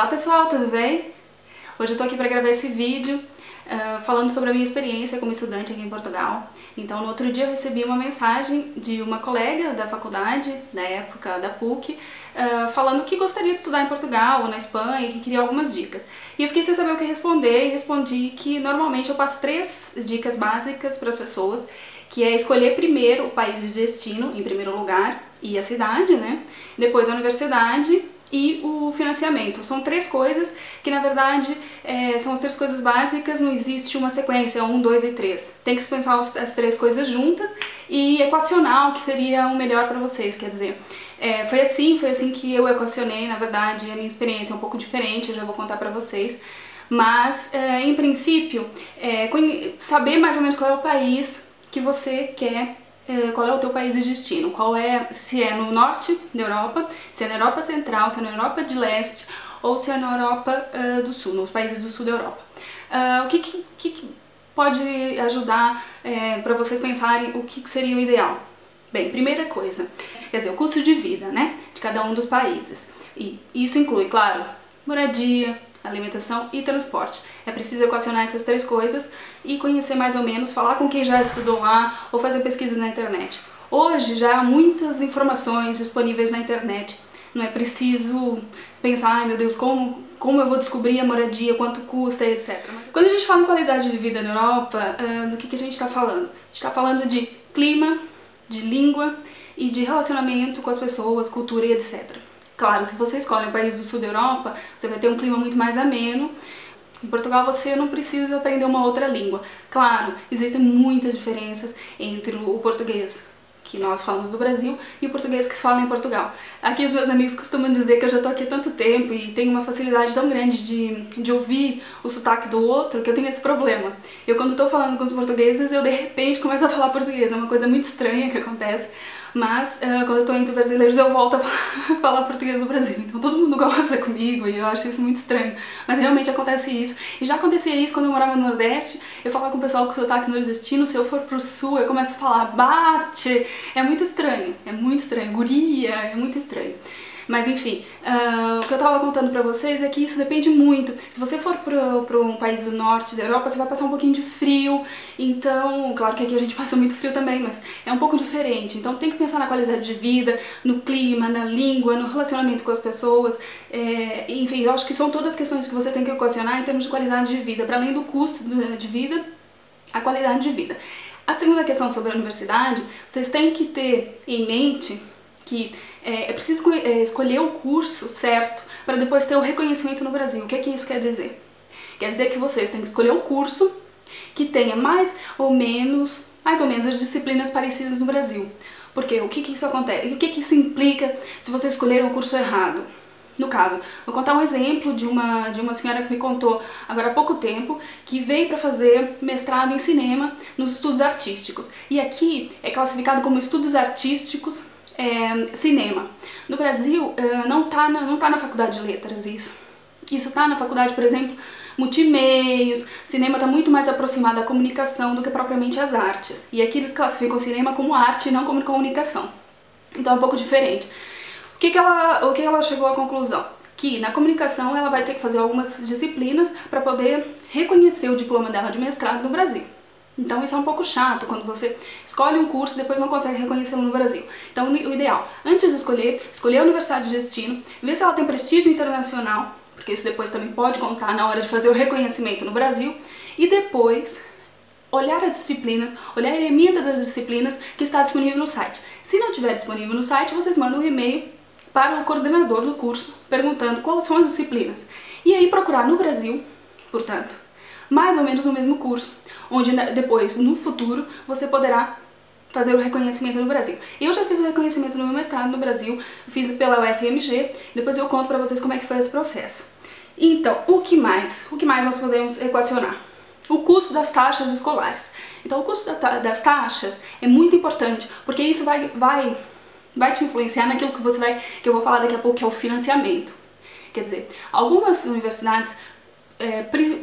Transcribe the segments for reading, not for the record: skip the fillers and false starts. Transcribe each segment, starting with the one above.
Olá pessoal, tudo bem? Hoje eu tô aqui para gravar esse vídeo falando sobre a minha experiência como estudante aqui em Portugal. Então no outro dia eu recebi uma mensagem de uma colega da faculdade, da época da PUC, falando que gostaria de estudar em Portugal ou na Espanha e que queria algumas dicas. E eu fiquei sem saber o que responder e respondi que normalmente eu passo 3 dicas básicas para as pessoas, que é escolher primeiro o país de destino, em primeiro lugar, e a cidade, né? Depois a universidade e o financiamento. São 3 coisas que, na verdade, são as 3 coisas básicas, não existe uma sequência 1, 2 e 3. Tem que se pensar as 3 coisas juntas e equacionar o que seria o melhor para vocês, quer dizer. Foi assim que eu equacionei, na verdade, a minha experiência é um pouco diferente, eu já vou contar para vocês. Mas, em princípio, saber mais ou menos qual é o país que você quer, qual é o teu país de destino, se é no norte da Europa, se é na Europa Central, se é na Europa de Leste ou se é na Europa do Sul, nos países do Sul da Europa. O que pode ajudar para vocês pensarem o que seria o ideal? Bem, primeira coisa, quer dizer, o custo de vida, né, de cada um dos países. E isso inclui, claro, moradia, alimentação e transporte. É preciso equacionar essas 3 coisas e conhecer mais ou menos, falar com quem já estudou lá ou fazer pesquisa na internet. Hoje já há muitas informações disponíveis na internet. Não é preciso pensar, ai meu Deus, como eu vou descobrir a moradia, quanto custa, etc. Mas quando a gente fala em qualidade de vida na Europa, do que a gente está falando? A gente está falando de clima, de língua e de relacionamento com as pessoas, cultura e etc. Claro, se você escolhe um país do sul da Europa, você vai ter um clima muito mais ameno. Em Portugal você não precisa aprender uma outra língua. Claro, existem muitas diferenças entre o português que nós falamos do Brasil e o português que se fala em Portugal. Aqui os meus amigos costumam dizer que eu já estou aqui há tanto tempo e tenho uma facilidade tão grande de ouvir o sotaque do outro que eu tenho esse problema. Eu quando estou falando com os portugueses, eu de repente começo a falar português. É uma coisa muito estranha que acontece. Mas quando eu estou entre brasileiros eu volto a falar português do Brasil. Então todo mundo gosta comigo e eu acho isso muito estranho. Mas realmente acontece isso. E já acontecia isso quando eu morava no Nordeste. Eu falava com o pessoal com sotaque nordestino. Se eu for pro Sul eu começo a falar bate. É muito estranho. Guria, é muito estranho. Mas enfim, o que eu tava contando pra vocês é que isso depende muito. Se você for pra um país do norte da Europa, você vai passar um pouquinho de frio. Então, claro que aqui a gente passa muito frio também, mas é um pouco diferente. Então tem que pensar na qualidade de vida, no clima, na língua, no relacionamento com as pessoas. Enfim, eu acho que são todas questões que você tem que equacionar em termos de qualidade de vida. Para além do custo de vida, a qualidade de vida. A segunda questão sobre a universidade, vocês têm que ter em mente que é preciso escolher o curso certo para depois ter o reconhecimento no Brasil. O que isso quer dizer? Quer dizer que vocês têm que escolher um curso que tenha mais ou menos as disciplinas parecidas no Brasil. Porque o que isso acontece? O que isso implica se você escolher um curso errado? No caso, vou contar um exemplo de uma senhora que me contou agora há pouco tempo que veio para fazer mestrado em cinema nos estudos artísticos. E aqui é classificado como estudos artísticos cinema. No Brasil não tá na faculdade de letras isso. Isso tá na faculdade, por exemplo, multimeios. Cinema tá muito mais aproximado da comunicação do que propriamente as artes. E aqui eles classificam o cinema como arte e não como comunicação. Então é um pouco diferente. O que ela chegou à conclusão? Que na comunicação ela vai ter que fazer algumas disciplinas para poder reconhecer o diploma dela de mestrado no Brasil. Então isso é um pouco chato, quando você escolhe um curso e depois não consegue reconhecê-lo no Brasil. Então o ideal, antes de escolher a universidade de destino, ver se ela tem prestígio internacional, porque isso depois também pode contar na hora de fazer o reconhecimento no Brasil, e depois olhar as disciplinas, olhar a ementa das disciplinas que está disponível no site. Se não estiver disponível no site, vocês mandam um e-mail para o coordenador do curso, perguntando quais são as disciplinas. E aí procurar no Brasil, portanto, mais ou menos o mesmo curso, onde depois, no futuro, você poderá fazer o reconhecimento no Brasil. Eu já fiz o reconhecimento no meu mestrado no Brasil, fiz pela UFMG, depois eu conto pra vocês como é que foi esse processo. Então, o que mais nós podemos equacionar? O custo das taxas escolares. Então, o custo das taxas é muito importante, porque isso vai te influenciar naquilo que eu vou falar daqui a pouco, que é o financiamento. Quer dizer, algumas universidades,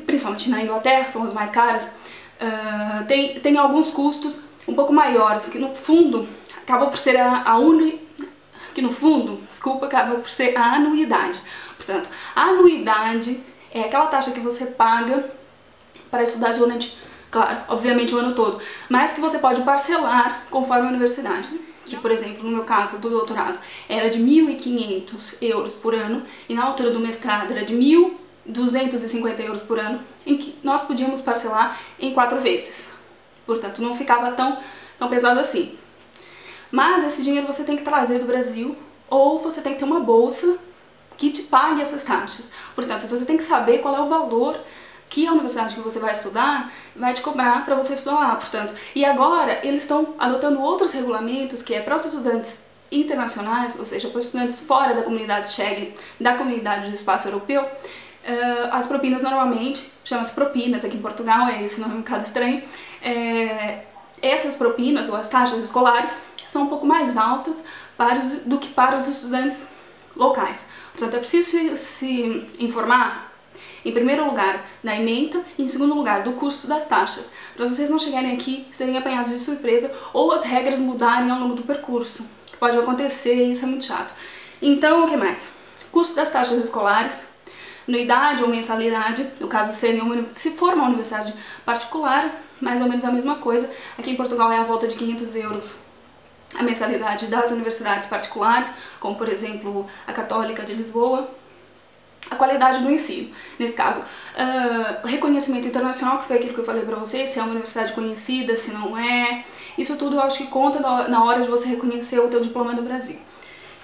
principalmente na Inglaterra, são as mais caras, tem alguns custos um pouco maiores, que no fundo acaba por ser acaba por ser a anuidade. Portanto, a anuidade é aquela taxa que você paga para estudar durante, claro, obviamente o ano todo, mas que você pode parcelar conforme a universidade. Que, por exemplo, no meu caso do doutorado, era de 1.500 euros por ano, e na altura do mestrado era de 1.250 euros por ano, em que nós podíamos parcelar em 4 vezes. Portanto, não ficava tão pesado assim. Mas esse dinheiro você tem que trazer do Brasil, ou você tem que ter uma bolsa que te pague essas taxas. Portanto, você tem que saber qual é o valor que a universidade que você vai estudar vai te cobrar para você estudar lá. Portanto, e agora eles estão adotando outros regulamentos que é para os estudantes internacionais, ou seja, para os estudantes fora da comunidade Schengen, da comunidade do espaço europeu. As propinas normalmente, chama-se propinas aqui em Portugal, é esse nome um bocado estranho. Essas propinas, ou as taxas escolares, são um pouco mais altas do que para os estudantes locais. Portanto, é preciso se informar, em primeiro lugar, da ementa e em segundo lugar, do custo das taxas, para vocês não chegarem aqui e serem apanhados de surpresa ou as regras mudarem ao longo do percurso, que pode acontecer e isso é muito chato. Então, o que mais? Custo das taxas escolares, anuidade ou mensalidade, no caso se for uma universidade particular, mais ou menos a mesma coisa. Aqui em Portugal é a volta de 500 euros a mensalidade das universidades particulares, como por exemplo a Católica de Lisboa. A qualidade do ensino, nesse caso, reconhecimento internacional, que foi aquilo que eu falei pra vocês, se é uma universidade conhecida, se não é, isso tudo eu acho que conta na hora de você reconhecer o teu diploma no Brasil.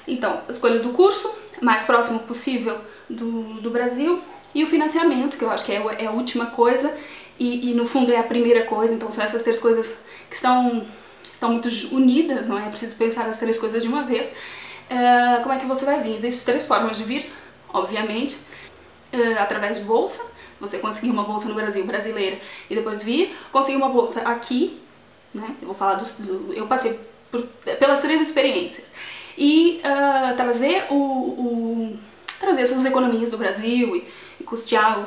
Então, a escolha do curso, mais próximo possível do Brasil, e o financiamento, que eu acho que é a última coisa, e no fundo é a primeira coisa. Então são essas 3 coisas que estão muito unidas, não é? É preciso pensar as 3 coisas de uma vez. Como é que você vai vir? Existem 3 formas de vir, obviamente, através de bolsa, você conseguir uma bolsa no Brasil brasileira e depois vir, conseguir uma bolsa aqui, né? Eu vou falar eu passei pelas 3 experiências, e trazer suas economias do Brasil e custear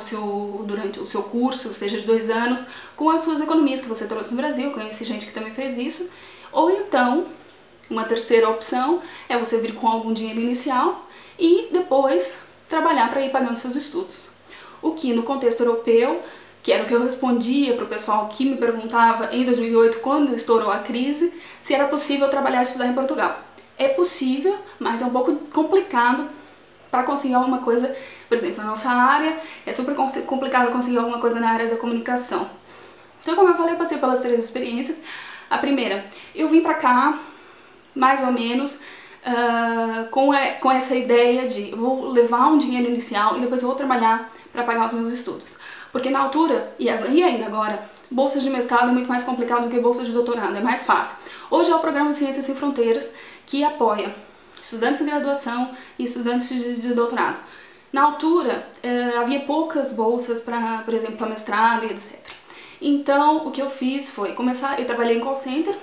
durante o seu curso, seja de 2 anos, com as suas economias que você trouxe no Brasil. Conheci gente que também fez isso. Ou então, uma terceira opção é você vir com algum dinheiro inicial e depois trabalhar para ir pagando seus estudos. O que no contexto europeu, que era o que eu respondia para o pessoal que me perguntava em 2008, quando estourou a crise, se era possível trabalhar e estudar em Portugal. É possível, mas é um pouco complicado para conseguir alguma coisa. Por exemplo, na nossa área é super complicado conseguir alguma coisa na área da comunicação. Então, como eu falei, eu passei pelas 3 experiências. A primeira, eu vim pra cá, mais ou menos, com essa ideia de vou levar um dinheiro inicial e depois eu vou trabalhar para pagar os meus estudos. Porque na altura, e ainda agora, bolsas de mestrado é muito mais complicado do que bolsas de doutorado, é mais fácil. Hoje é o Programa Ciências Sem Fronteiras, que apoia estudantes de graduação e estudantes de doutorado. Na altura, havia poucas bolsas para, por exemplo, para mestrado e etc. Então, o que eu fiz foi eu trabalhei em call center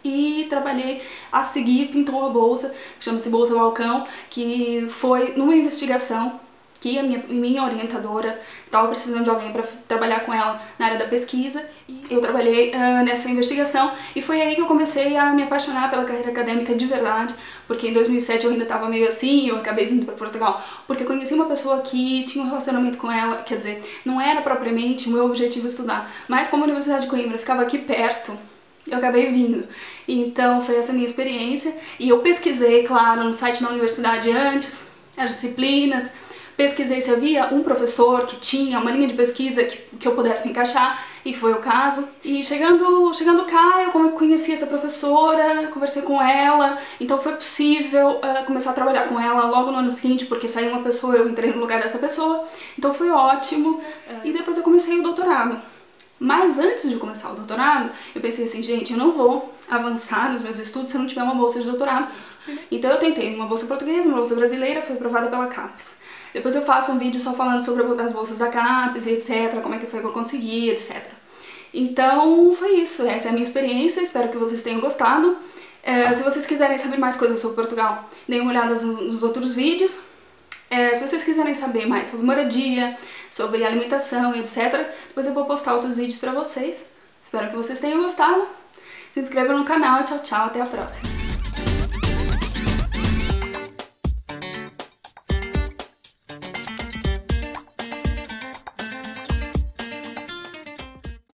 e trabalhei a seguir, pintou uma bolsa, que chama-se Bolsa Balcão, que foi numa investigação que a minha orientadora estava precisando de alguém para trabalhar com ela na área da pesquisa, e eu trabalhei nessa investigação, e foi aí que eu comecei a me apaixonar pela carreira acadêmica de verdade, porque em 2007 eu ainda estava meio assim, e eu acabei vindo para Portugal, porque eu conheci uma pessoa que tinha um relacionamento com ela, quer dizer, não era propriamente o meu objetivo estudar, mas como a Universidade de Coimbra ficava aqui perto, eu acabei vindo. Então foi essa minha experiência, e eu pesquisei, claro, no site da universidade antes, as disciplinas, pesquisei se havia um professor que tinha uma linha de pesquisa que eu pudesse me encaixar, e foi o caso. E chegando cá, eu conheci essa professora, conversei com ela, então foi possível começar a trabalhar com ela logo no ano seguinte, porque saiu uma pessoa, eu entrei no lugar dessa pessoa, então foi ótimo. E depois eu comecei o doutorado. Mas antes de começar o doutorado, eu pensei assim, gente, eu não vou avançar nos meus estudos se eu não tiver uma bolsa de doutorado. Então eu tentei uma bolsa portuguesa, uma bolsa brasileira, foi aprovada pela CAPES. Depois eu faço um vídeo só falando sobre as bolsas da CAPES e etc, como é que foi que eu consegui, etc. Então foi isso, essa é a minha experiência, espero que vocês tenham gostado. Se vocês quiserem saber mais coisas sobre Portugal, deem uma olhada nos outros vídeos. Se vocês quiserem saber mais sobre moradia, sobre alimentação e etc, depois eu vou postar outros vídeos pra vocês. Espero que vocês tenham gostado. Se inscrevam no canal e tchau, tchau, até a próxima.